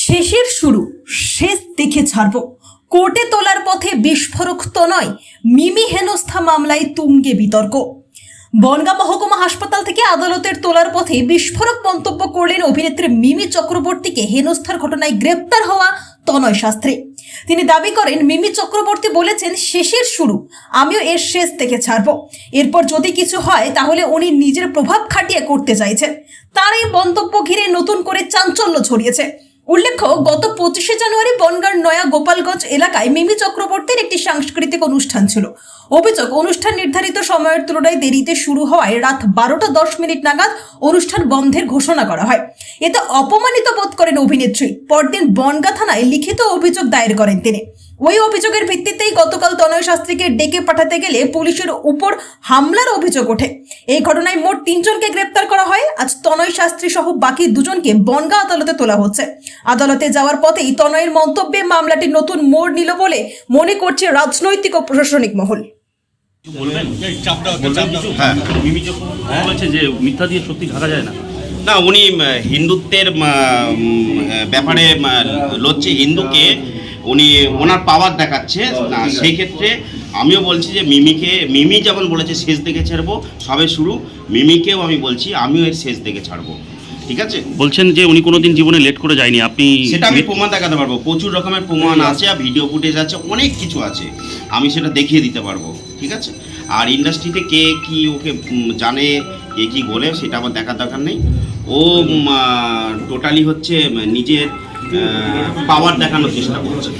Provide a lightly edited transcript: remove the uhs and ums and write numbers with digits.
শেষের শুরু, শেষ দেখে ছাড়ব। কোর্টে তোলার পথে বিস্ফোরক তো নয়, মিমি হেনস্থা মামলায় তুঙ্গে বিতর্ক। বনগাঁ মহকুমা হাসপাতাল থেকে আদালতের তোলার পথে বিস্ফোরক মন্তব্য করলেন অভিনেত্রী মিমি চক্রবর্তীকে হেনস্থার ঘটনায় গ্রেপ্তার হওয়া তনয় শাস্ত্রী। তিনি দাবি করেন, মিমি চক্রবর্তী বলেছেন, শেষের শুরু, আমিও এর শেষ দেখে ছাড়ব। এরপর যদি কিছু হয় তাহলে উনি নিজের প্রভাব খাটিয়ে করতে চাইছেন। তার এই মন্তব্য ঘিরে নতুন করে চাঞ্চল্য ছড়িয়েছে। উল্লেখ্য, গত 25শে জানুয়ারি বনগাঁর নয়া গোপালগঞ্জ এলাকায় মিমি চক্রবর্তীর একটি সাংস্কৃতিক অনুষ্ঠান ছিল। অভিযোগ, অনুষ্ঠান নির্ধারিত সময়ের তুলনায় দেরিতে শুরু হওয়ায় রাত 12:10 নাগাদ অনুষ্ঠান বন্ধের ঘোষণা করা হয়। এতে অপমানিত বোধ করেন অভিনেত্রী। পরদিন বনগাঁ থানায় লিখিত অভিযোগ দায়ের করেন তিনি। ওই অভিযোগের ভিত্তিতেই গতকাল তনয় শাস্ত্রীকে ডেকে পাঠাতে গেলে পুলিশের উপর হামলার অভিযোগ ওঠে। এই ঘটনায় মোট 3 জনকে গ্রেপ্তার করা হয়। আজ তনয় শাস্ত্রী সহ বাকি 2 জনকে বনগাঁ আদালতে তোলা হচ্ছে। আদালতে যাওয়ার পথেই তনয়ের মন্তব্যে মামলাটি নতুন মোড় নিল বলে মনে করছে রাজনৈতিক ও প্রশাসনিক মহল। মিমি চক্রবর্তী বলেছে যে মিথ্যা দিয়ে সত্যি ঢাকা যায় না। না, উনি হিন্দুত্বের ব্যাপারে লড়ছে, হিন্দুকে উনি ওনার পাওয়ার দেখাচ্ছে না। সেই ক্ষেত্রে আমিও বলছি যে মিমি যখন বলেছে শেষ দেখে ছাড়বো, সবে শুরু, মিমিকেও আমি বলছি আমিও এর শেষ দেখে ছাড়বো। ঠিক আছে, বলছেন যে উনি কোনোদিন জীবনে লেট করে যায়নি। আপনি সেটা আমি প্রমাণ দেখাতে পারবো, প্রচুর রকমের প্রমাণ আছে, আর ভিডিও ফুটেজ আছে, অনেক কিছু আছে, আমি সেটা দেখিয়ে দিতে পারবো। ঠিক আছে, আর ইন্ডাস্ট্রিতে কে কি ওকে জানে, কে কি বলে, সেটা আমার দেখার দরকার নেই। ও টোটালি হচ্ছে নিজের পাওয়ার দেখানোর চেষ্টা করছে।